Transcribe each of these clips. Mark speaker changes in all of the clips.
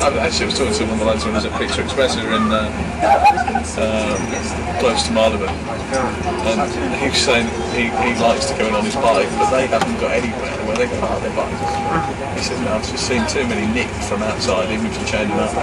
Speaker 1: Actually, I was talking to one of the lads when I was at Pizza Express who were in close to Marylebone, and he was saying he likes to go in on his bike, but they haven't got anywhere where they can park their bikes. He said, no, I've just seen too many nicked from outside, even if you change them up.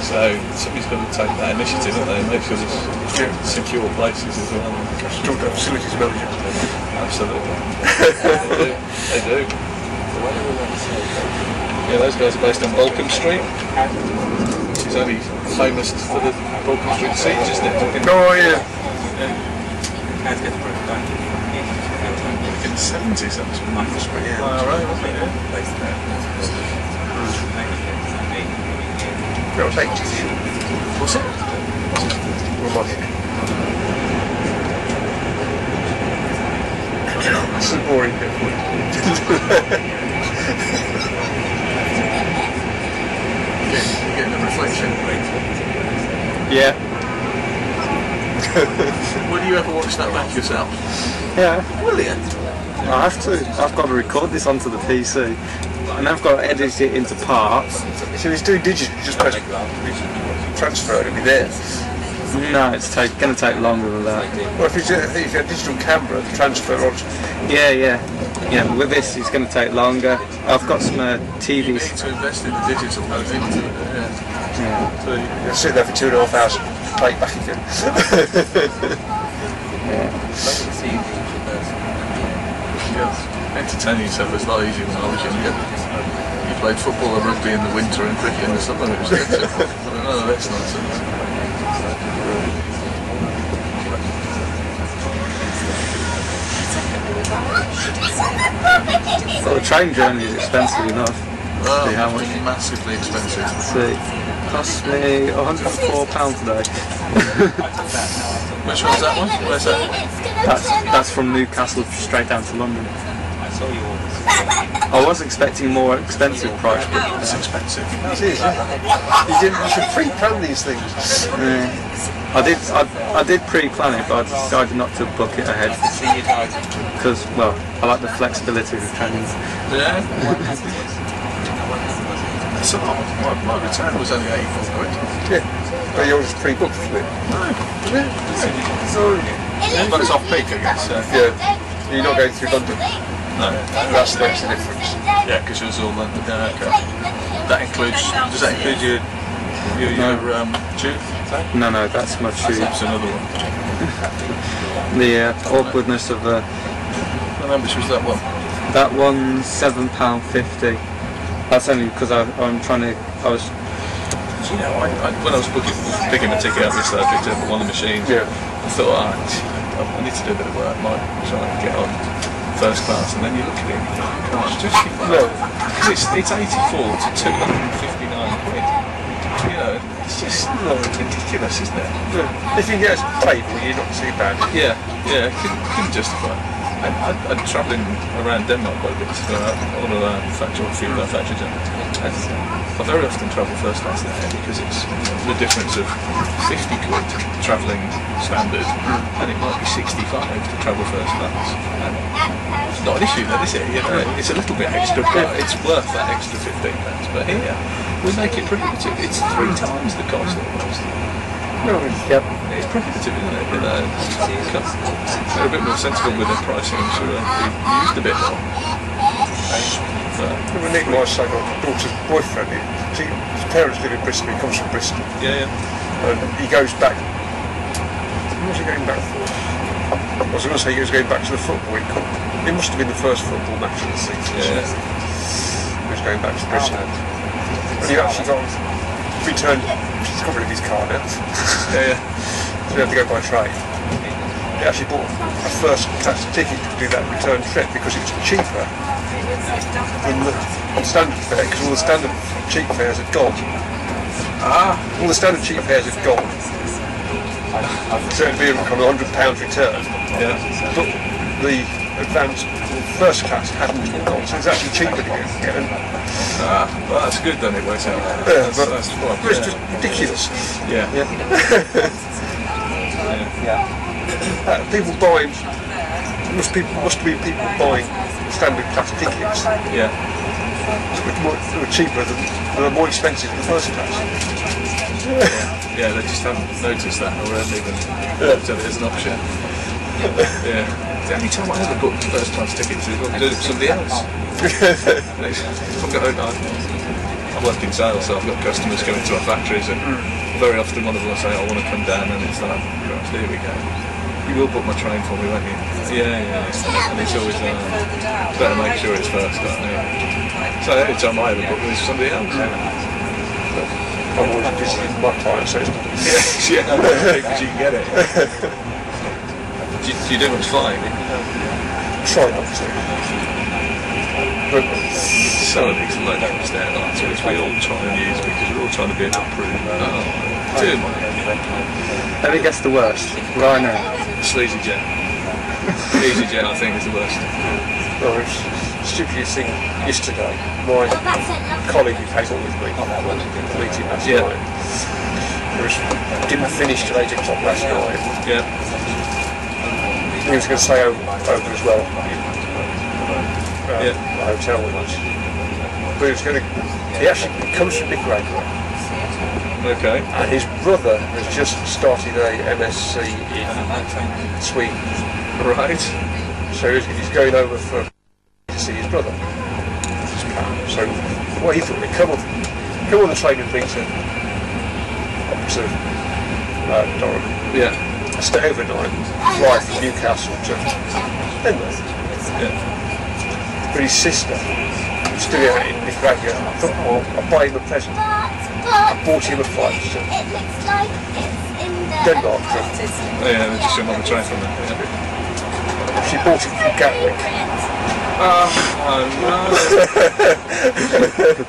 Speaker 1: So somebody's got to take that initiative, haven't they, and make sure there's secure places as well.
Speaker 2: Facilities manager.
Speaker 1: Absolutely. They do. Yeah, those guys are based on Balcombe Street, which is only famous for the Balcombe Street siege, isn't it?
Speaker 2: Oh, yeah.
Speaker 1: In the 70s, actually.
Speaker 2: Yeah.
Speaker 1: Oh, right, wasn't it?
Speaker 2: That was 80s.
Speaker 1: Was it?
Speaker 2: This is a boring bit for you.
Speaker 1: You're getting a reflection.
Speaker 3: Yeah.
Speaker 1: Will you ever watch that back yourself?
Speaker 3: Yeah.
Speaker 1: Will you?
Speaker 3: I have to. I've got to record this onto the PC, and I've got to edit it into parts.
Speaker 2: So he's doing digital, just press transfer, it'll be there.
Speaker 3: No, it's going to take longer than that.
Speaker 2: Well, if you have a digital camera, the transfer on.
Speaker 3: Yeah. With this, it's going to take longer. I've got some TVs.
Speaker 1: You need to invest in the digital goes into it. Yeah.
Speaker 2: So you'll sit there for 2,500 hours, play it back again.
Speaker 1: Entertaining yourself is a lot easier when I was younger. You played football and rugby in the winter and cricket in the summer. It was good. No, that's nonsense.
Speaker 3: Well, the train journey is expensive enough.
Speaker 1: Oh,
Speaker 3: See how much?
Speaker 1: Massively expensive.
Speaker 3: See, cost me £104 a day.
Speaker 1: Which one's that one? Where's that?
Speaker 3: That's from Newcastle straight down to London. I was expecting more expensive price, but
Speaker 1: It's expensive.
Speaker 2: It is, yeah. You should pre-plan these things.
Speaker 3: I did pre-plan it, but I decided not to book it ahead because, well, I like the flexibility of the trains.
Speaker 1: Yeah. That's a lot. My return was only 84 quid.
Speaker 2: Yeah, but yours is pre-booked for it.
Speaker 1: No. But it's off peak, I guess.
Speaker 2: Yeah. You're not going through London.
Speaker 1: No.
Speaker 2: That's the difference.
Speaker 1: Yeah, because yours all London. Yeah, okay. That includes. Does that include your tube?
Speaker 3: No, that's my tube.
Speaker 1: That's another one.
Speaker 3: The awkwardness of
Speaker 1: How much was that one?
Speaker 3: that one's £7.50. That's only because I was.
Speaker 1: You know, when I was picking the ticket up yesterday, I picked it up at one of the machines.
Speaker 2: Yeah.
Speaker 1: I thought, I need to do a bit of work. Might try and get on first class, and then you look at it and you think, oh, it's just because it's 84 to 259 quid. You know, it's just ridiculous, isn't it?
Speaker 2: Yeah. If you can get a table, you're not too bad.
Speaker 1: Yeah, couldn't justify it. I'm travelling around Denmark quite a bit for all of our few of our factories. I very often travel first class there because it's the difference of 50 quid travelling standard, and it might be 65 to travel first class. And it's not an issue then, is it? You know, it's a little bit extra, but it's worth that extra £15. But here, we make it prohibitive. It's 3 times the cost almost.
Speaker 3: Yep.
Speaker 1: It's prohibitive, isn't it? You know, they're a bit more sensible with their pricing, I'm sure they used a bit more.
Speaker 2: When Nick was saying, my daughter's boyfriend, his parents live in Bristol, he comes from Bristol.
Speaker 1: Yeah.
Speaker 2: And he goes back. What was he going back for? I was going to say he was going back to the football. It must have been the first football match of the season.
Speaker 1: Yeah.
Speaker 2: He was going back to Bristol. And he actually got returned. He's got rid of his car now.
Speaker 1: Yeah.
Speaker 2: So he had to go by train. He actually bought a first class ticket to do that return trip because it was cheaper than the standard fare, because all the standard cheap fares had gone. All the standard cheap fares had gone. So it'd be kind of £100 return.
Speaker 1: Yeah.
Speaker 2: But the advanced first class hadn't gone, so it's actually cheaper to get in.
Speaker 1: Well, that's good then, it works out.
Speaker 2: Yeah, but
Speaker 1: that's fun.
Speaker 2: it's just ridiculous.
Speaker 1: Yeah.
Speaker 2: People buying, must be people buying standard class tickets.
Speaker 1: Yeah.
Speaker 2: They were cheaper than they were more expensive than the first class.
Speaker 1: Yeah, they just haven't noticed that or haven't even looked at it as an option. Yeah. The only time I ever booked first class tickets is when I did it with somebody else. I work in sales, so I've got customers coming to our factories, and very often one of them will say, I want to come down, and it's like, right, here we go. You will book my train for me, won't you? Yeah. And it's always, better make sure it's first class. Yeah. So every time I ever book, there's somebody else.
Speaker 2: I'm always visiting my clients, so it's
Speaker 1: because you can get it. Do you do much flying?
Speaker 2: try not to. But
Speaker 1: some of these electric airlines, which we all try and use because we're all trying to be able to prove.
Speaker 3: Let me guess the worst. Rhino.
Speaker 1: Sleazy Jet. Easy Jet, I think, is the worst.
Speaker 2: well, it was the stupidest thing yesterday. My colleague who came on with me, meeting last night, didn't finish till 8 o'clock last night.
Speaker 1: Yeah.
Speaker 2: He was going to stay over as well.
Speaker 1: Yeah.
Speaker 2: The hotel with us. But he was going to. He actually comes from Nicaragua.
Speaker 1: Okay.
Speaker 2: And his brother has just started a MSc in Sweden.
Speaker 1: Right.
Speaker 2: So he's going over to see his brother. So what he thought, he'd come on the train with me to Durham.
Speaker 1: Yeah.
Speaker 2: Stay overnight, fly from Newcastle to Denver.
Speaker 1: Yeah.
Speaker 2: But his sister was still out in Nicaragua. I thought, well, I'll buy him a present. I bought him a flight to Denmark.
Speaker 1: Yeah, they just jump on the train from there. Yeah.
Speaker 2: She bought it from Gatwick.
Speaker 1: Oh no!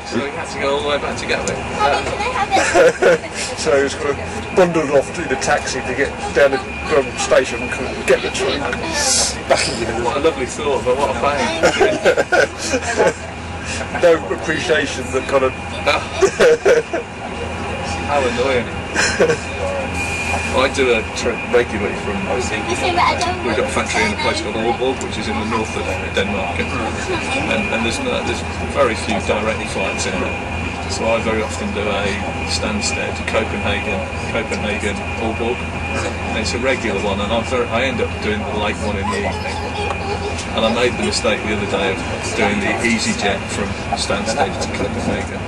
Speaker 1: So we had to go all the way back to Gatwick.
Speaker 2: So he was kind of bundled off in a taxi to get down the Durham station and get the train back again.
Speaker 1: What a lovely thought, but what a pain.
Speaker 2: No appreciation that kind of...
Speaker 1: How annoying. I do a trip regularly from... We've got a factory in a place called Onboard, which is in the north of Denmark, and there's very few direct flights in there. So I very often do a Stansted, Copenhagen, Aalborg, and it's a regular one, and I end up doing the late one in the evening. And I made the mistake the other day of doing the EasyJet from Stansted to Copenhagen.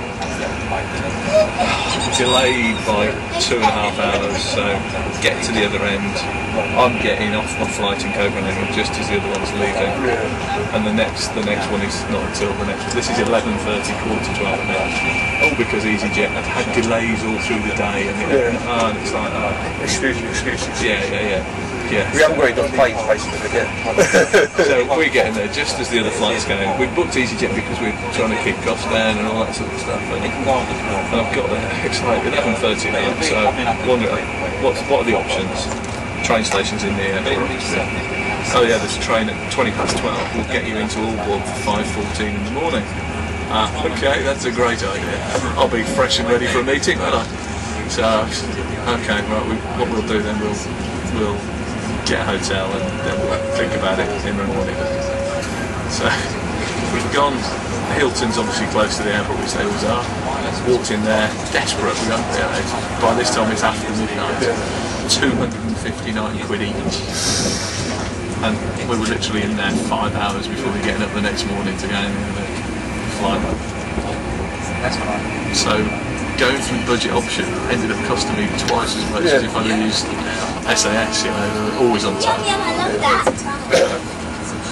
Speaker 1: Delayed by 2.5 hours, so get to the other end. I'm getting off my flight in Copenhagen just as the other one's leaving, and the next one is not until the next. This is 11:30, 11:45 minutes. All because EasyJet have had delays all through the day, and it's like
Speaker 2: Excuses.
Speaker 1: Yeah.
Speaker 2: We haven't got enough planes basically again.
Speaker 1: So we're getting there just as the other flight's going. We booked EasyJet because we're trying to keep costs down and all that sort of stuff. And I've got there. It's like 11:30 now. So wondering what are the options? Train stations in the airport. Oh yeah, there's a train at 12:20. We'll get you into Aalborg for 5:14 in the morning. Okay, that's a great idea. I'll be fresh and ready for a meeting, won't I? So okay, right. What we'll do then, we'll get a hotel and then we'll think about it in the morning. So we've gone. Hilton's obviously close to the airport, which they always are. Walked in there, desperate. By this time it's after midnight. 259 quid each. And we were literally in there 5 hours before we getting up the next morning to go in the flight. So going through the budget option ended up costing me twice as much as if I'd used SAS, they're always on time.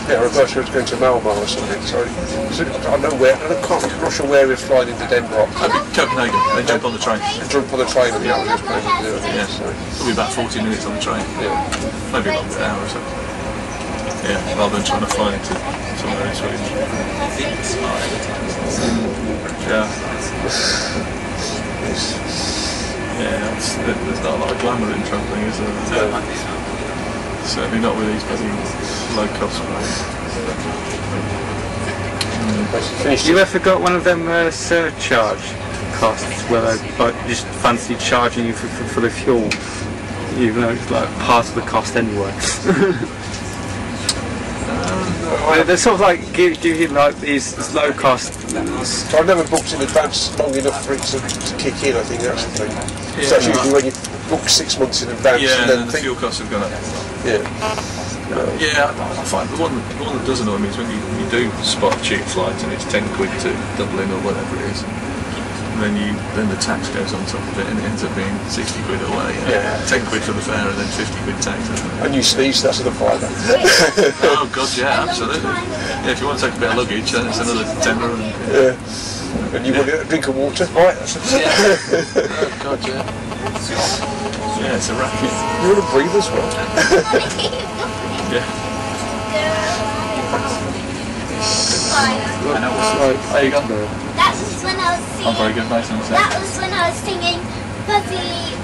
Speaker 2: Yeah, I thought she was going to Malmo or something, so I'm not sure where we're flying into Denmark.
Speaker 1: Copenhagen, then jump on the train.
Speaker 2: Jump on the train and the others planning to do it.
Speaker 1: Yeah, so it'll be about 40 minutes on the train.
Speaker 2: Yeah.
Speaker 1: Maybe longer, an hour or so. Yeah, rather than trying to fly into somewhere in Sweden. Yeah. Yeah, there's not a lot of glamour in travelling, is there? No. Certainly not with these bloody low-cost planes.
Speaker 3: You ever got one of them surcharge costs where they just fancy charging you for the fuel, even though it's like part of the cost anyway? They're sort of like give you like these low cost.
Speaker 2: So I've never booked in advance long enough for it to kick in. I think that's the thing.
Speaker 1: Yeah,
Speaker 2: So that's usually when you book 6 months in advance.
Speaker 1: Yeah,
Speaker 2: and then
Speaker 1: the fuel costs have gone up.
Speaker 2: Yeah.
Speaker 1: Yeah, I find the one that does annoy me is when you do spot cheap flights and it's 10 quid to Dublin or whatever it is. And then the tax goes on top of it and it ends up being 60 quid away.
Speaker 2: Yeah.
Speaker 1: 10 quid for the fare and then 50 quid tax.
Speaker 2: And you sneeze, that's the fiver.
Speaker 1: Oh god, yeah, absolutely. Yeah, if you want to take a bit of luggage, then it's another tenner.
Speaker 2: Yeah. And you want a drink of water? Right, that's
Speaker 1: Yeah. Oh god, yeah. Yeah, it's a racket.
Speaker 2: You want to breathe as well?
Speaker 1: Yeah.
Speaker 3: I know what's like. How you gone there?
Speaker 4: That was when I was singing.
Speaker 1: I'm very good, nice and safe.
Speaker 4: That was when I was singing Fuzzy.